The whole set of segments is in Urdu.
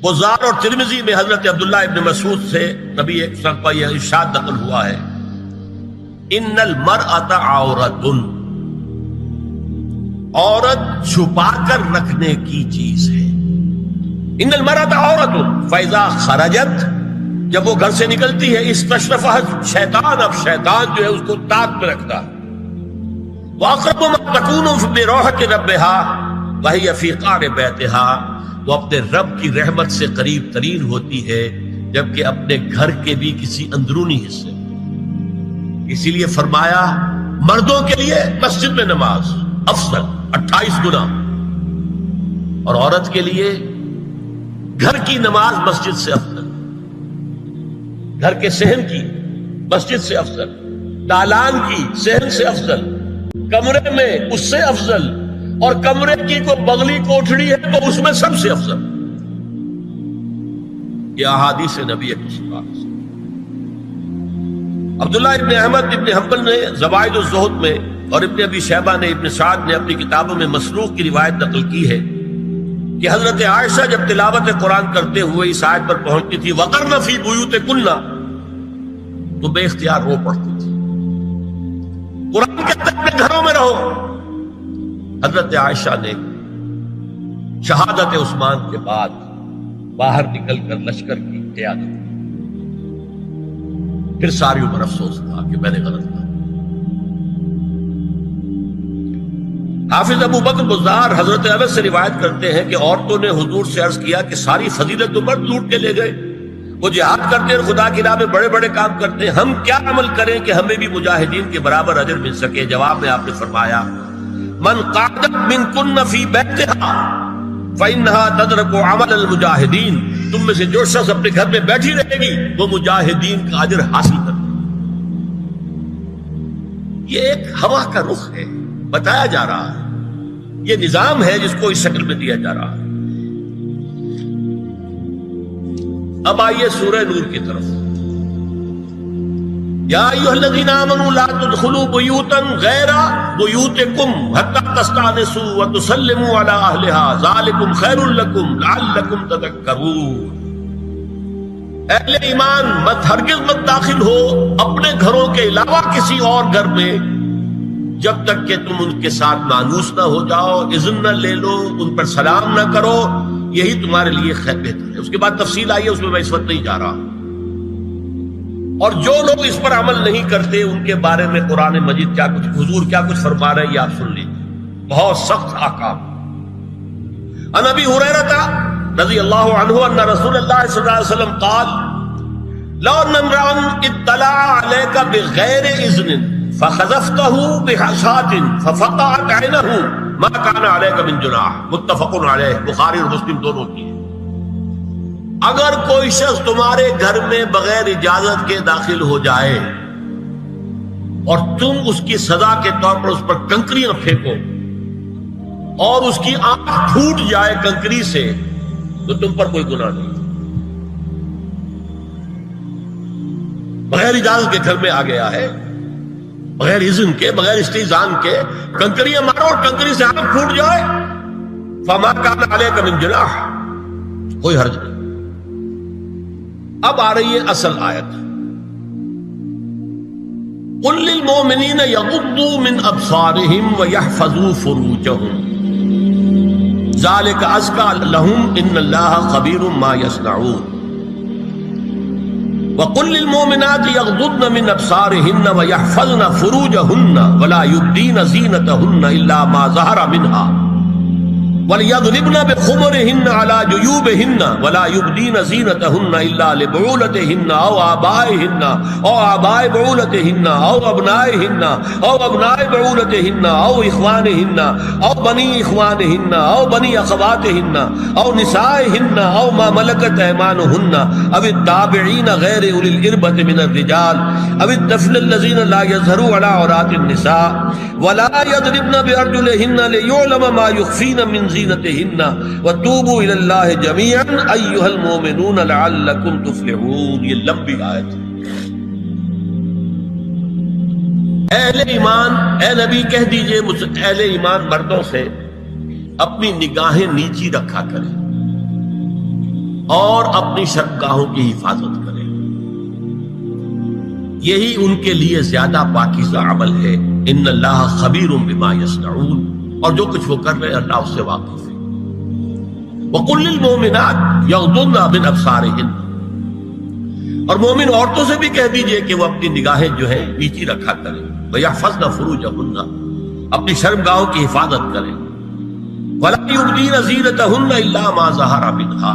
بزار اور ترمذی میں حضرت عبداللہ ابن مسعود سے نبی صلی اللہ علیہ وسلم کا یہ ارشاد نقل ہوا ہے، ان المرأۃ عورۃ، عورت چھپا کر رکھنے کی چیز ہے۔ ان المرأۃ عورۃ فاذا خرجت، جب وہ گھر سے نکلتی ہے، استشرفها شیطان، اب شیطان جو ہے اس کو تاک پہ رکھتا ہے۔ واقرب ما تکون بروحة ربها وهي في قعر بیتها، وہ اپنے رب کی رحمت سے قریب ترین ہوتی ہے جبکہ اپنے گھر کے بھی کسی اندرونی حصے۔ اسی لیے فرمایا مردوں کے لیے مسجد میں نماز افضل 28 گنا، اور عورت کے لیے گھر کی نماز مسجد سے افضل، گھر کے صحن کی مسجد سے افضل، دالان کی صحن سے افضل، کمرے میں اس سے افضل، اور کمرے کی کوئی بغلی کوٹھڑی ہے تو اس میں سب سے افضل۔ یہ احادیث نبی اکرم عبداللہ ابن احمد ابن حنبل نے زوائد الزہد میں اور ابن ابی شیبہ نے ابن سعد نے اپنی کتابوں میں مسروق کی روایت نقل کی ہے کہ حضرت عائشہ جب تلاوت قرآن کرتے ہوئے اس آیت پر پہنچتی تھی وَقَرْنَ فِي بُيُوتِكُنَّ، تو بے اختیار رو پڑتی تھی۔ قرآن کہتا ہے اپنے گھروں میں رہو۔ حضرت عائشہ نے شہادت عثمان کے بعد باہر نکل کر لشکر کی قیادت کی، پھر ساری عمر افسوس تھا کہ میں نے غلط کیا۔ حافظ ابو بکر بزار حضرت انس سے روایت کرتے ہیں کہ عورتوں نے حضور سے عرض کیا کہ ساری فضیلت تو مرد لوٹ کے لے گئے، وہ جہاد کرتے ہیں، خدا کی راہ میں بڑے بڑے کام کرتے ہیں، ہم کیا عمل کریں کہ ہمیں بھی مجاہدین کے برابر اجر مل سکے؟ جواب میں آپ نے فرمایا من قعدت منکن فی بیتہا فإنہا تدرک عمل المجاہدین، تم میں سے جو شخص اپنے گھر میں بیٹھی رہے گی وہ مجاہدین کا اجر حاصل کرے۔ یہ ایک ہوا کا رخ ہے، بتایا جا رہا ہے، یہ نظام ہے جس کو اس شکل میں دیا جا رہا ہے۔ اب آئیے سورہ نور کی طرف۔ یا ایھا الذین آمنوا لا تدخلوا بیوتا غیر بیوتکم حتی تستأنسوا وتسلموا علی اہلها ذالکم خیر لکم لعلکم تذکرون۔ اہل ایمان ہرگز مت داخل ہو اپنے گھروں کے علاوہ کسی اور گھر میں جب تک کہ تم ان کے ساتھ مانوس نہ ہو جاؤ، اذن نہ لے لو، ان پر سلام نہ کرو، یہی تمہارے لیے خیر بہتر ہے۔ اس کے بعد تفصیل آئی ہے، اس میں میں اس وقت نہیں جا رہا۔ اور جو لوگ اس پر عمل نہیں کرتے ان کے بارے میں قرآن مجید کیا کچھ، حضور کیا کچھ فرما رہے ہیں یہ آپ سن لیجیے، بہت سخت احکام۔ عن ابی ہریرہ رضی اللہ عنہ ان رسول اللہ صلی اللہ علیہ وسلم قال لو ان امرا اطلع علیک بغیر اذن فخذفته بحصاة ففقعت عینہ ما کان علیک من جناح، متفق علیہ، بخاری اور مسلم دونوں کی۔ اگر کوئی شخص تمہارے گھر میں بغیر اجازت کے داخل ہو جائے اور تم اس کی سزا کے طور پر اس پر کنکریاں پھینکو اور اس کی آنکھ پھوٹ جائے کنکری سے تو تم پر کوئی گناہ نہیں۔ بغیر اجازت کے گھر میں آ گیا ہے، بغیر اذن کے، بغیر استئذان کے کنکریاں مارو اور کنکری سے آنکھ پھوٹ جائے، فما کان علیک من جناح، کوئی حرج نہیں۔ اب آ رہی ہے اصل آیت، قل للمؤمنین یغضوا من ابصارهم ویحفظوا فروجهم ذلک ازکی لهم ان اللہ خبیر ما یصنعون وقل للمؤمنات یغضضن من ابصارهن ویحفظن فروجهن ولا یبدین زینتهن الا ما ظہر منها وَلْيَضْرِبْنَ بِخُمُرِهِنَّ عَلَى جُيُوبِهِنَّ وَلَا يُبْدِينَ زِينَتَهُنَّ إِلَّا لِبُعُولَتِهِنَّ أَوْ آبَائِهِنَّ أَوْ آبَاءِ بُعُولَتِهِنَّ أَوْ أَبْنَائِهِنَّ أَوْ أَبْنَاءِ بُعُولَتِهِنَّ أَوْ إِخْوَانِهِنَّ أَوْ بَنِي إِخْوَانِهِنَّ أَوْ بَنِي أَخَوَاتِهِنَّ أَوْ نِسَائِهِنَّ أَوْ مَا مَلَكَتْ أَيْمَانُهُنَّ أَوِ التَّابِعِينَ غَيْرِ أُولِي الْإِرْبَةِ مِنَ الرِّجَالِ أَوِ الطَّفْلِ الَّذِينَ لَا يَظْهَرُوا عَلَى عَوْرَاتِ النِّسَاءِ وَلَا يَضْرِبْنَ بِأَرْجُلِهِنَّ لِيُعْلَمَ مَا يُخْفِينَ مِنْ زینتہن وتوبوا الی اللہ جميعا ایھا المؤمنون لعلکم تفلحون۔ یہ لمبی آیت ہے۔ اہل ایمان، اے نبی کہہ دیجئے اہل ایمان مردوں سے اپنی نگاہیں نیچی رکھا کریں، اور اپنی شرمگاہوں کی حفاظت کریں، یہی ان کے لیے زیادہ پاکیزہ عمل ہے۔ ان اللہ خبیر بما یصنعون، اور جو کچھ وہ کر رہے ہیں اللہ اس سے واقف ہے۔ وَقُلْ لِلْمُؤْمِنَاتِ يَغْضُضْنَ مِنْ أَبْصَارِهِنَّ، اور مومن عورتوں سے بھی کہہ دیجئے کہ وہ اپنی نگاہیں جو ہے نیچی رکھا کریں، وَيَحْفَظْنَ فُرُوجَهُنَّ، اپنی شرمگاہوں کی حفاظت کریں، وَلَا يُبْدِينَ زِينَتَهُنَّ إِلَّا مَا ظَهَرَ مِنْهَا،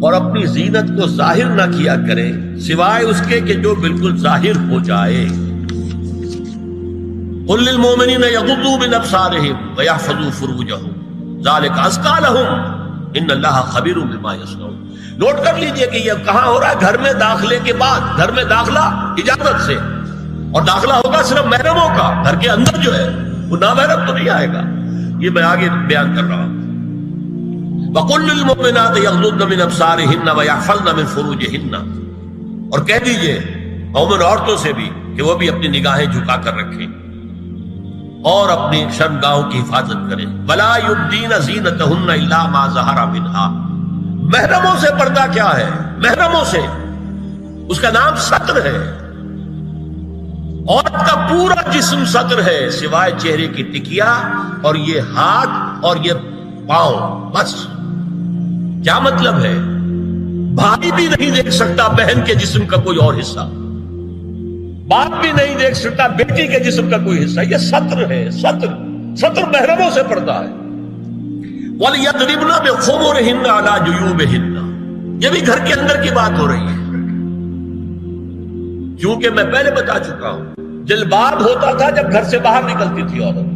اور اپنی زینت کو ظاہر نہ کیا کریں سوائے اس کے کہ جو بالکل ظاہر ہو جائے۔ قُلْ لِلْمُؤْمِنِينَ يَغُضُّوا مِنْ أَبْصَارِهِمْ وَيَحْفَظُوا فُرُوجَهُمْ ذَلِكَ أَزْكَىٰ لَهُمْ إِنَّ اللَّهَ خَبِيرٌ بِمَا يَصْنَعُونَ۔ نوٹ کر لیجئے کہ یہ کہاں ہو رہا ہے؟ گھر میں داخلے کے بعد، گھر میں داخلہ اجازت سے، اور داخلہ ہوگا صرف محرموں کا، گھر کے اندر جو ہے وہ نامحرم تو نہیں آئے گا، یہ میں آگے بیان کر رہا ہوں۔ وَقُلْ لِلْمُؤْمِنَاتِ يَغْضُضْنَ مِنْ أَبْصَارِهِنَّ وَيَحْفَظْنَ مِنْ فُرُوجِهِنَّ، اور کہہ دیجئے مومن عورتوں سے بھی کہ وہ بھی اپنی نگاہیں جھکا کر رکھیں اور اپنی شرمگاہوں کی حفاظت کریں۔ وَلَا يُبْدِينَ زِينَتَهُنَّ إِلَّا مَا ظَهَرَ مِنْهَا، محرموں سے پردہ کیا ہے؟ محرموں سے، اس کا نام ستر ہے۔ عورت کا پورا جسم ستر ہے سوائے چہرے کی ٹکیا اور یہ ہاتھ اور یہ پاؤں، بس۔ کیا مطلب ہے؟ بھائی بھی نہیں دیکھ سکتا بہن کے جسم کا کوئی اور حصہ، باپ بھی نہیں دیکھ سکتا بیٹی کے جسم کا کوئی حصہ، یہ ستر ہے، ستر، ستر محرموں سے پردہ ہے۔ وَلْيَضْرِبْنَ بِخُمُرِهِنَّ عَلَىٰ جُيُوبِهِنَّ، یہ بھی گھر کے اندر کی بات ہو رہی ہے، کیونکہ میں پہلے بتا چکا ہوں جلباب ہوتا تھا جب گھر سے باہر نکلتی تھی عورت،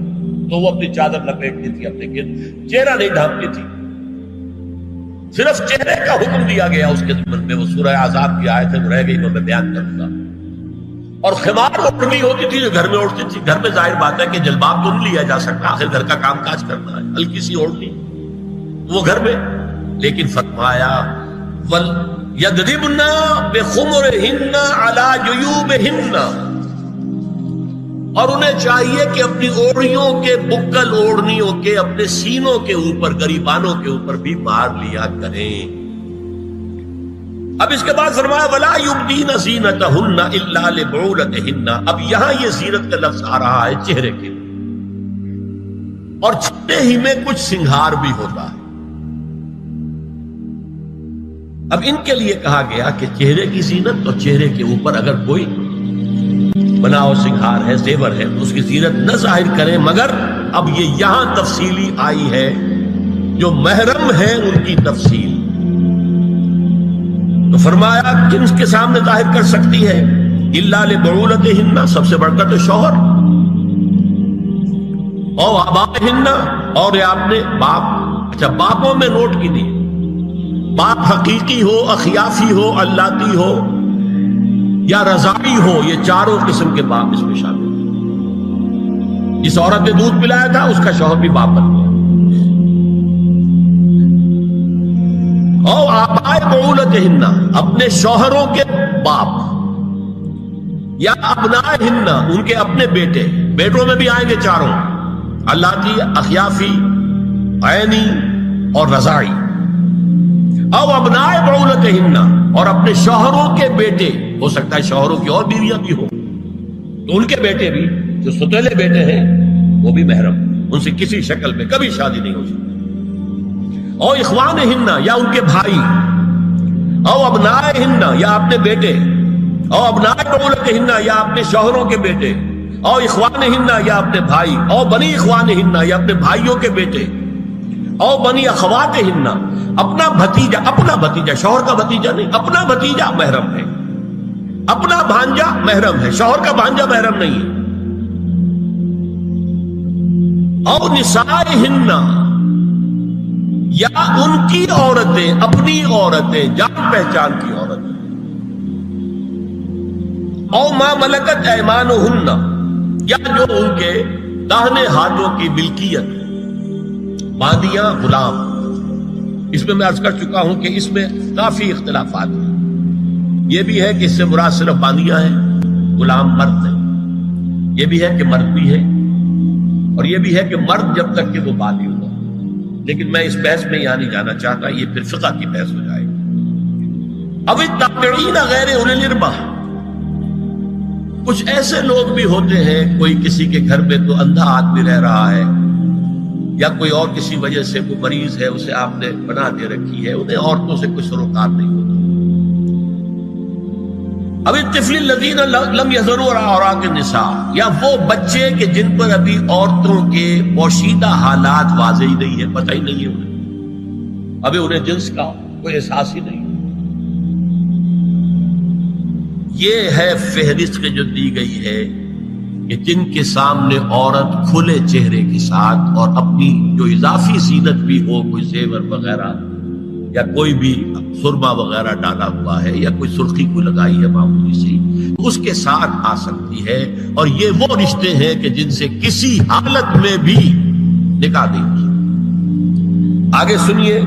تو وہ اپنی چادر لپیٹتی تھی، اپنے چہرہ نہیں ڈھانپتی تھی، صرف چہرے کا حکم دیا گیا اس کے ضمن میں۔ وہ سورہ احزاب کی آیت ہے، وہ رہ گئی، وہ میں بیان کروں گا۔ اور خمار اوڑھنی ہوتی تھی جو گھر میں اوڑھتی تھی، گھر میں ظاہر بات ہے کہ جلباب تو نہیں لیا جا سکتا، آخر گھر کا کام کاج کرنا ہے، ہلکی سی اوڑھنی وہ گھر میں، لیکن فرمایا وَلْيَضْرِبْنَ بِخُمُرِهِنَّ عَلَىٰ جُيُوبِهِنَّ، اور انہیں چاہیے کہ اپنی اوڑھیوں کے، بکل اوڑھنیوں کے اپنے سینوں کے اوپر، گریبانوں کے اوپر بھی مار لیا کریں۔ اب اس کے بعد فرمایا وَلَا يُبْدِينَ زِينَتَهُنَّ إِلَّا لِبُعُولَتِهِنَّ، اب یہاں یہ زینت کا لفظ آ رہا ہے چہرے کے، اور چہرے ہی میں کچھ سنگھار بھی ہوتا ہے۔ اب ان کے لیے کہا گیا کہ چہرے کی زینت، اور چہرے کے اوپر اگر کوئی بناؤ سنگھار ہے، زیور ہے، تو اس کی زینت نہ ظاہر کریں، مگر اب یہ یہاں تفصیلی آئی ہے، جو محرم ہے ان کی تفصیل۔ تو فرمایا کن کے سامنے ظاہر کر سکتی ہے؟ الا لبعولتہن، سب سے بڑھ کر تو شوہر، او آبائہن، اور یہ آپ نے باپ، اچھا باپوں میں نوٹ کی دی، باپ حقیقی ہو، اخیافی ہو، اللاتی ہو یا رضاعی ہو، یہ چاروں قسم کے باپ اس میں شامل ہیں۔ جس عورت نے دودھ پلایا تھا اس کا شوہر بھی باپ بن گیا۔ او آبائے بعولتہن، اپنے شوہروں کے باپ، یا ابنائہن، ان کے اپنے بیٹے، بیٹوں میں بھی آئیں گے چاروں، اللاتی، اخیافی، عینی اور رضاعی۔ او ابنائے بعولتہن، اور اپنے شوہروں کے بیٹے، ہو سکتا ہے شوہروں کی اور بیویاں بھی ہوں، تو ان کے بیٹے بھی، جو ستیلے بیٹے ہیں وہ بھی محرم، ان سے کسی شکل میں کبھی شادی نہیں ہو سکتی۔ او اخوانہن، یا ان کے بھائی، او ابنائہن، یا اپنے بیٹے، او ابنائے بعولتہن، یا اپنے شوہروں کے بیٹے، او اخوانہن، یا اپنے بھائی، او بنی اخوانہن، یا اپنے بھائیوں کے بیٹے، او بنی اخواتہن، اپنا بھتیجا، اپنا بھتیجا، شوہر کا بھتیجا نہیں، اپنا بھتیجا محرم ہے، اپنا بھانجا محرم ہے، شوہر کا بھانجا محرم نہیں ہے۔ او نسائہن، یا ان کی عورتیں، اپنی عورتیں، جان پہچان کی عورتیں، او ما ملکت ایمانہن، یا جو ان کے داہنے ہاتھوں کی ملکیت، باندیاں، غلام۔ اس میں عرض کر چکا ہوں کہ اس میں کافی اختلافات ہیں، یہ بھی ہے کہ اس سے مراد صرف باندیاں ہیں، غلام مرد ہیں، یہ بھی ہے کہ مرد بھی ہے، اور یہ بھی ہے کہ مرد جب تک کہ وہ بالی ہو، لیکن میں اس بحث میں یہاں نہیں جانا چاہتا، یہ پھر فقہ کی بحث ہو جائے گی۔ اب التابعین غیر اولی الاربہ، کچھ ایسے لوگ بھی ہوتے ہیں، کوئی کسی کے گھر میں تو اندھا آدمی رہ رہا ہے، یا کوئی اور کسی وجہ سے کوئی مریض ہے، اسے آپ نے پناہ دے رکھی ہے، انہیں عورتوں سے کوئی سروکار نہیں ہوتا۔ اب الطفل الذین لم یظہروا علی عورات النساء، یا وہ بچے کہ جن پر ابھی عورتوں کے پوشیدہ حالات واضح ہی نہیں ہے، پتہ ہی نہیں ہے انہیں، ابھی انہیں جنس کا کوئی احساس ہی نہیں۔ یہ ہے فہرست جو دی گئی ہے کہ جن کے سامنے عورت کھلے چہرے کے ساتھ اور اپنی جو اضافی زینت بھی ہو، کوئی زیور وغیرہ یا کوئی بھی سرما وغیرہ ڈالا ہوا ہے یا کوئی سرخی کو لگائی ہے معمولی سی، اس کے ساتھ آ سکتی ہے، اور یہ وہ رشتے ہیں کہ جن سے کسی حالت میں بھی نکاح نہیں ہو سکتا۔ آگے سنیے،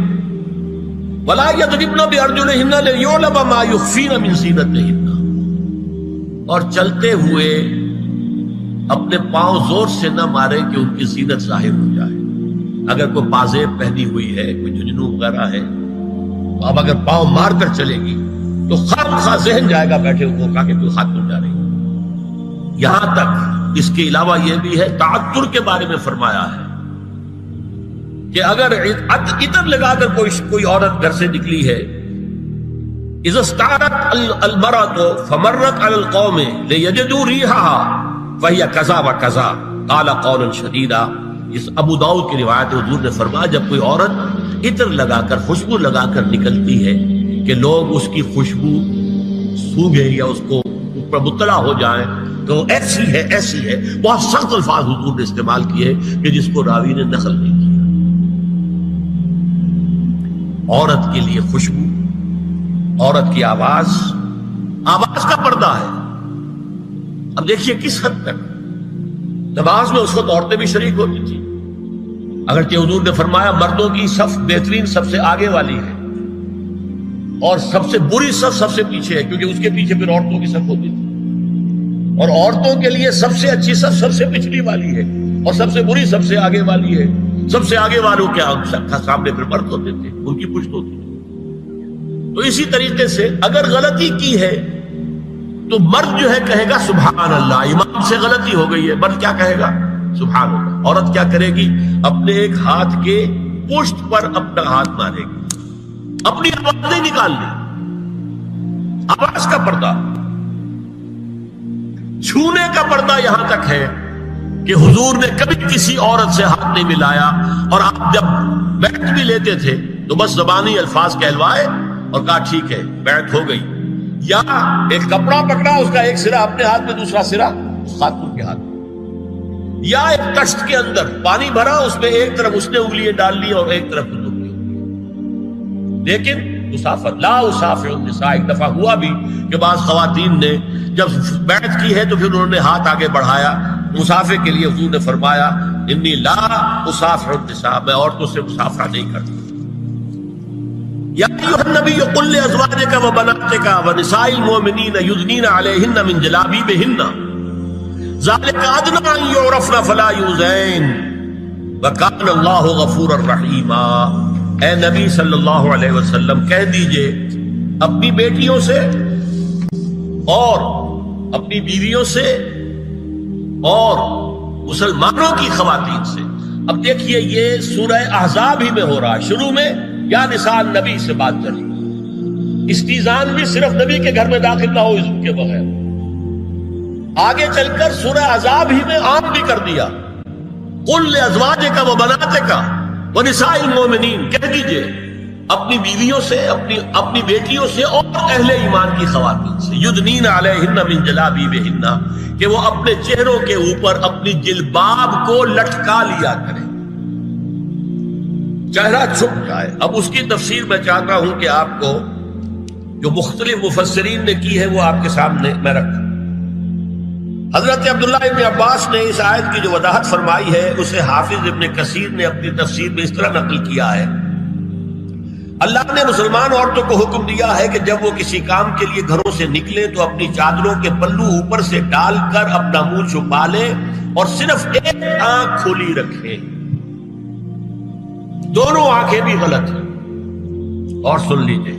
وَلَا يَضْرِبْنَ بِأَرْجُلِهِنَّ لِيُعْلَمَ مَا يُخْفِينَ مِنْ زِينَتِهِنَّ، اور چلتے ہوئے اپنے پاؤں زور سے نہ مارے کہ ان کی زینت ظاہر ہو جائے۔ اگر کوئی پازیب پہنی ہوئی ہے، کوئی جھنجھنو وغیرہ ہے، تو اب اگر پاؤں مار کر چلے گی تو خواہ ذہن جائے گا بیٹھے ہوئے کا کہ کوئی خاتون جا رہی ہے۔ یہاں تک اس کے علاوہ یہ بھی ہے، تعطر کے بارے میں فرمایا ہے کہ اگر عطر لگا کر کوئی عورت گھر سے نکلی ہے، اذا استعارت المرأة فمرت على القوم ليجدوا ريحها وهي كذا وكذا قال قولا شديدا، اس ابو داؤد کی روایت حضور نے فرمایا جب کوئی عورت عطر لگا کر، خوشبو لگا کر نکلتی ہے کہ لوگ اس کی خوشبو سونگیں یا اس کو اوپر مطلع ہو جائیں تو ایسی ہے ایسی ہے، بہت سخت الفاظ حضور نے استعمال کیے کہ جس کو راوی نے نقل نہیں کیا۔ عورت کے لیے خوشبو، عورت کی آواز کا پردہ ہے۔ اب دیکھیے کس حد تک نماز میں اس وقت عورتیں بھی شریک ہوتی تھی، اگرچہ حضور نے فرمایا مردوں کی صف بہترین سب سے آگے والی ہے اور سب سے بری صف سب سے پیچھے ہے، کیونکہ اس کے پیچھے پھر عورتوں کی صف ہوتی تھی، اور عورتوں کے لیے سب سے اچھی صف سب سے پچھلی والی ہے اور سب سے بری سب سے آگے والی ہے۔ سب سے آگے والوں کے سامنے پھر مرد ہوتے تھے، ان کی پشت ہوتی تھی۔ تو اسی طریقے سے اگر غلطی کی ہے تو مرد جو ہے کہے گا سبحان اللہ، امام سے غلطی ہو گئی ہے، مرد کیا کہے گا؟ سبحان اللہ۔ عورت کیا کرے گی؟ اپنے ایک ہاتھ کے پشت پر اپنا ہاتھ مارے گی، اپنی آواز نہیں نکالنی، آواز کا پردہ، چھونے کا پردہ یہاں تک ہے کہ حضور نے کبھی کسی عورت سے ہاتھ نہیں ملایا، اور آپ جب بیعت بھی لیتے تھے تو بس زبانی الفاظ کہلوائے اور کہا ٹھیک ہے بیعت ہو گئی، یا ایک کپڑا پکڑا، اس کا ایک سرا اپنے ہاتھ میں دوسرا سرا خاتون کے ہاتھ میں، یا ایک کشت کے اندر پانی بھرا، اس میں ایک طرف اس نے انگلیاں ڈال لی اور ایک طرف انگلیاں، لیکن مسافر لا اسافر النساء۔ ایک دفعہ ہوا بھی کہ بعض خواتین نے جب بیعت کی ہے تو پھر انہوں نے ہاتھ آگے بڑھایا مسافر کے لیے، حضور نے فرمایا انی لا اسافر النساء، میں عورتوں سے مسافرہ نہیں کرتا۔ یا ایھا النبی قل لازواجک وبناتک ونساء المؤمنین یدنین علیہن من جلابیبہن ذلک ادنی ان یعرفن فلا یؤذین وکان اللہ غفورا رحیما۔ اے نبی صلی اللہ علیہ وسلم کہہ دیجئے اپنی بیٹیوں سے اور اپنی بیویوں سے اور مسلمانوں کی خواتین سے۔ اب دیکھیے یہ سورہ احزاب ہی میں ہو رہا ہے، شروع میں یا نساء نبی سے بات کری، استیزان بھی صرف نبی کے گھر میں داخل نہ ہو اذن کے بغیر، آگے چل کر سورہ احزاب ہی میں عام بھی کر دیا، قل لازواجک وبناتک ونساء المؤمنین، کہہ دیجئے اپنی بیویوں سے، اپنی بیٹیوں سے اور اہل ایمان کی خواتین سے، یدنین علیہن من جلابیبہن، کہ وہ اپنے چہروں کے اوپر اپنی جلباب کو لٹکا لیا کریں، چہرہ چھپ جائے۔ اب اس کی تفسیر میں چاہتا ہوں کہ آپ کو جو مختلف مفسرین نے کی ہے وہ آپ کے سامنے میں رکھوں۔ حضرت عبداللہ ابن عباس نے اس آیت کی جو وضاحت فرمائی ہے اسے حافظ ابن کثیر نے اپنی تفسیر میں اس طرح نقل کیا ہے، اللہ نے مسلمان عورتوں کو حکم دیا ہے کہ جب وہ کسی کام کے لیے گھروں سے نکلیں تو اپنی چادروں کے پلو اوپر سے ڈال کر اپنا منہ چھپا لیں اور صرف ایک آنکھ کھلی رکھیں، دونوں آنکھیں بھی غلط ہیں۔ اور سن لیجئے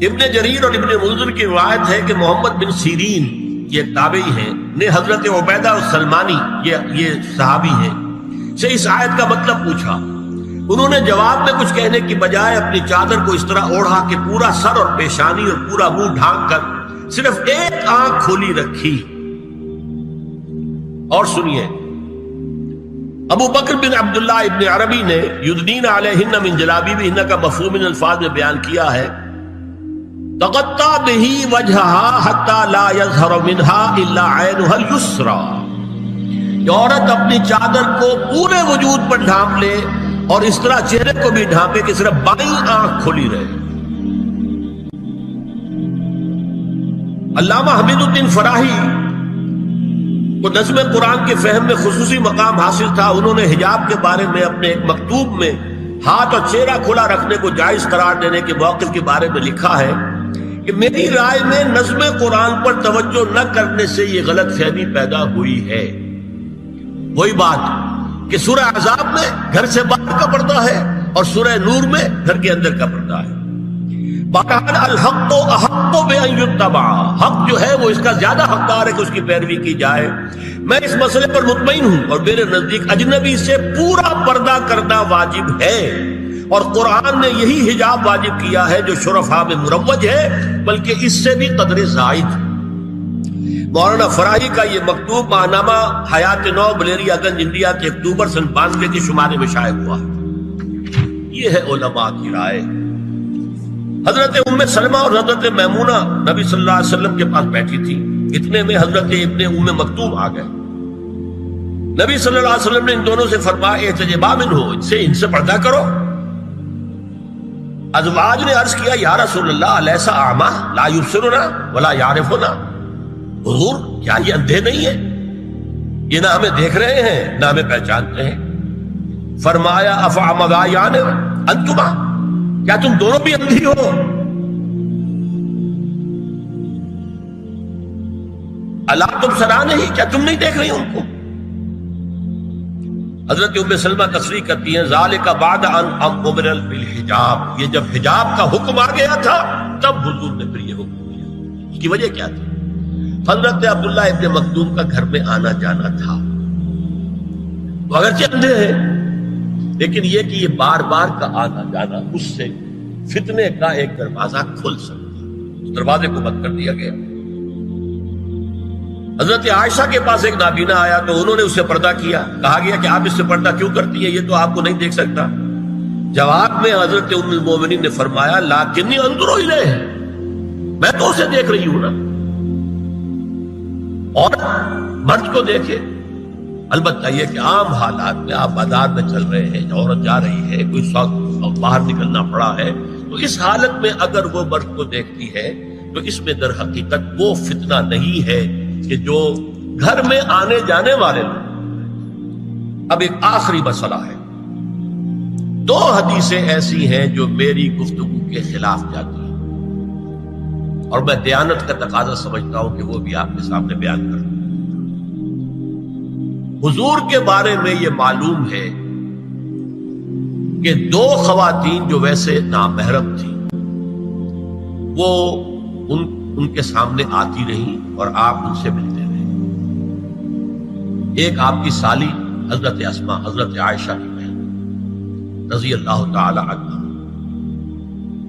ابن جریر اور ابن منذر کی روایت ہے کہ محمد بن سیرین یہ ایک تابعی ہیں نے حضرت عبیدہ السلمانی یہ صحابی ہیں سے اس آیت کا مطلب پوچھا. انہوں نے جواب میں کچھ کہنے کی بجائے اپنی چادر کو اس طرح اوڑھا کہ پورا سر اور پیشانی اور پورا منہ ڈھانک کر صرف ایک آنکھ کھولی رکھی. اور سنیے ابو بکر بن عبداللہ ابن عربی نے یدنین علیہن من جلابیبہن کا مفہوم ان الفاظ میں بیان کیا ہے تغطى به وجهها حتى لا يظهر منها الا عينها اليسرى. یہ عورت اپنی چادر کو پورے وجود پر ڈھانپ لے اور اس طرح چہرے کو بھی ڈھانپے کہ صرف بائیں آنکھ کھلی رہے. علامہ حمید الدین فراہی کو نظم قرآن کے فہم میں خصوصی مقام حاصل تھا. انہوں نے حجاب کے بارے میں اپنے ایک مکتوب میں ہاتھ اور چہرہ کھلا رکھنے کو جائز قرار دینے کے موقف کے بارے میں لکھا ہے کہ میری رائے میں نظم قرآن پر توجہ نہ کرنے سے یہ غلط فہمی پیدا ہوئی ہے. وہی بات کہ سورہ احزاب میں گھر سے باہر کا پردہ ہے اور سورہ نور میں گھر کے اندر کا پردہ ہے. بہرحال الحق احق بان یتبع، حق جو ہے وہ اس کا زیادہ حقدار ہے کہ اس کی پیروی کی جائے. میں اس مسئلے پر مطمئن ہوں اور میرے نزدیک اجنبی سے پورا پردہ کرنا واجب ہے اور قرآن نے یہی حجاب واجب کیا ہے جو شرفاء میں مروج ہے بلکہ اس سے بھی قدر زائد. مولانا فراہی کا یہ مکتوب ماہنامہ حیات نو بلیریا گنج انڈیا کے اکتوبر سن 92 کے شمارے میں شائع ہوا. یہ ہے علماء کی رائے. حضرت ام سلمہ اور حضرت میمونہ نبی صلی اللہ علیہ وسلم کے پاس بیٹھی تھی. اتنے میں حضرت ابن ام مکتوم آ گئے. نبی صلی اللہ علیہ وسلم نے ان دونوں سے فرمایا احتجبا منہ، ان سے پردہ کرو. ازواج نے عرض کیا یا رسول اللہ الیس اعمی لا یبصرنا ولا یعرفنا، حضور کیا یہ اندھے نہیں ہیں؟ یہ نہ ہمیں دیکھ رہے ہیں نہ ہمیں پہچانتے ہیں. فرمایا افعمغایان انتما، کیا تم دونوں بھی اندھی ہو؟ الا تبصران ہی، کیا تم نہیں دیکھ رہی ان کو؟ حضرت ام سلمہ تصریح کرتی ہیں ذالک بعد ان امر بالحجاب، یہ جب حجاب کا حکم آ گیا تھا تب حضور نے پھر یہ حکم دیا. اس کی وجہ کیا تھی؟ حضرت عبداللہ ابن مکتوم کا گھر میں آنا جانا تھا. تو اگرچہ اندھے ہیں لیکن یہ کہ یہ بار بار کا آنا جانا اس سے فتنے کا ایک دروازہ کھل سکتا. اس دروازے کو بند کر دیا گیا. حضرت عائشہ کے پاس ایک نابینا آیا تو انہوں نے اس سے پردہ کیا. کہا گیا کہ آپ اس سے پردہ کیوں کرتی ہیں، یہ تو آپ کو نہیں دیکھ سکتا. جواب میں حضرت ام المومنین نے فرمایا لیکنی انظر الیہ، میں تو اسے دیکھ رہی ہوں نا. اور مرد کو دیکھے. البتہ یہ کہ عام حالات میں آپ بازار میں چل رہے ہیں، عورت جا رہی ہے، کوئی شوق باہر نکلنا پڑا ہے، تو اس حالت میں اگر وہ مرد کو دیکھتی ہے تو اس میں در حقیقت وہ فتنہ نہیں ہے کہ جو گھر میں آنے جانے والے لوگ. اب ایک آخری مسئلہ ہے. 2 حدیثیں ایسی ہیں جو میری گفتگو کے خلاف جاتی ہیں اور میں دیانت کا تقاضا سمجھتا ہوں کہ وہ بھی آپ کے سامنے بیان کروں. حضور کے بارے میں یہ معلوم ہے کہ 2 خواتین جو ویسے نامحرم تھیں وہ ان کے سامنے آتی رہی اور آپ ان سے ملتے رہے. ایک آپ کی سالی حضرت اسماء، حضرت عائشہ کی بہن رضی اللہ تعالی عنہ،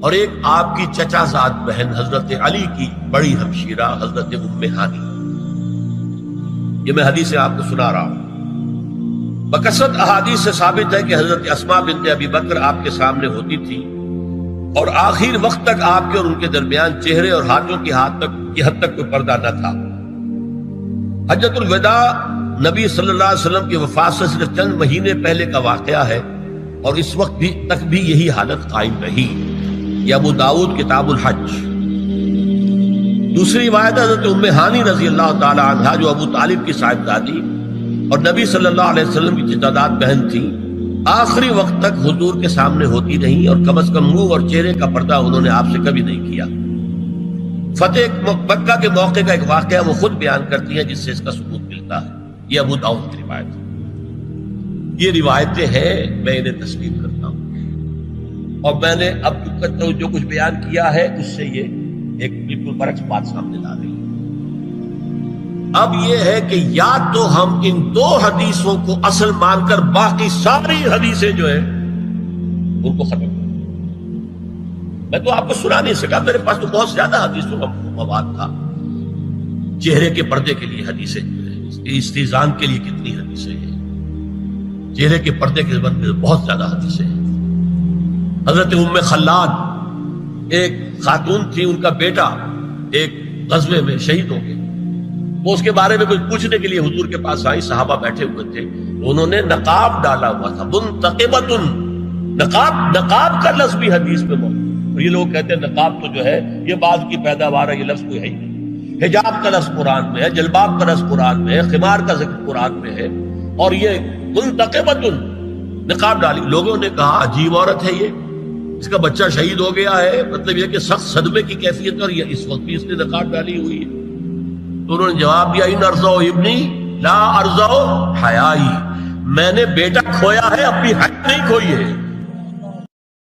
اور ایک آپ کی چچا زاد بہن حضرت علی کی بڑی ہمشیرہ حضرت ام ہانی. یہ میں حدیث آپ کو سنا رہا ہوں. بکثرت احادیث سے ثابت ہے کہ حضرت اسماء بنت ابی بکر آپ کے سامنے ہوتی تھی اور آخر وقت تک آپ کے اور ان کے درمیان چہرے اور ہاتھوں کی حد تک کوئی پردہ نہ تھا. حجۃ الوداع نبی صلی اللہ علیہ وسلم کی وفات سے صرف چند مہینے پہلے کا واقعہ ہے اور اس وقت تک بھی یہی حالت قائم رہی. یہ ابو داؤد کتاب الحج. دوسری روایت حضرت ام ہانی رضی اللہ تعالی عنہا جو ابو طالب کی صاحبزادی اور نبی صلی اللہ علیہ وسلم کی چچا بہن تھی، آخری وقت تک حضور کے سامنے ہوتی رہی اور کم از کم منہ اور چہرے کا پردہ انہوں نے آپ سے کبھی نہیں کیا. فتح مکہ کے موقع کا ایک واقعہ وہ خود بیان کرتی ہیں جس سے اس کا ثبوت ملتا ہے. یہ ابو داؤد کی روایت ہے. یہ روایتیں ہیں، میں انہیں تسلیم کرتا ہوں. اور میں نے اب جو کچھ بیان کیا ہے اس سے یہ ایک بالکل برعکس بات سامنے لا رہی ہے۔ اب یہ ہے کہ یا تو ہم ان دو حدیثوں کو اصل مان کر باقی ساری حدیثیں جو ہیں ان کو ختم کریں۔ میں تو آپ کو سنا نہیں سکا، میرے پاس تو بہت زیادہ حدیثوں کا مواد تھا۔ چہرے کے پردے کے لیے حدیثیں جو ہے، استیزان کے لیے کتنی حدیثیں ہیں، چہرے کے پردے کے بارے میں بہت زیادہ حدیثیں ہیں۔ حضرت ام خلاد ایک خاتون تھی، ان کا بیٹا ایک غزوے میں شہید ہو گیا، وہ اس کے بارے میں کچھ پوچھنے کے لیے حضور کے پاس آئی، صحابہ بیٹھے ہوئے تھے، انہوں نے نقاب ڈالا ہوا تھا، منتقبۃ، نقاب کا لفظ بھی حدیث میں موجود ہے۔ اور یہ لوگ کہتے ہیں نقاب تو جو ہے یہ بعد کی پیداوار ہے، یہ لفظ کوئی ہے ہی نہیں۔ حجاب کا لفظ قرآن میں ہے، جلباب کا لفظ قرآن میں ہے، خمار کا ذکر قرآن میں ہے، اور یہ منتقبۃ نقاب ڈالی۔ لوگوں نے کہا عجیب عورت ہے یہ، اس کا بچہ شہید ہو گیا ہے، مطلب یہ کہ سخت صدمے کی کیفیت، اور یہ اس وقت بھی اس نے نقاب ڈالی ہوئی ہے۔ تو انہوں نے جواب دیا ان ارزو ابنی لا ارزو حیائی، میں نے بیٹا کھویا ہے، اپنی حیا نہیں کھوئی ہے۔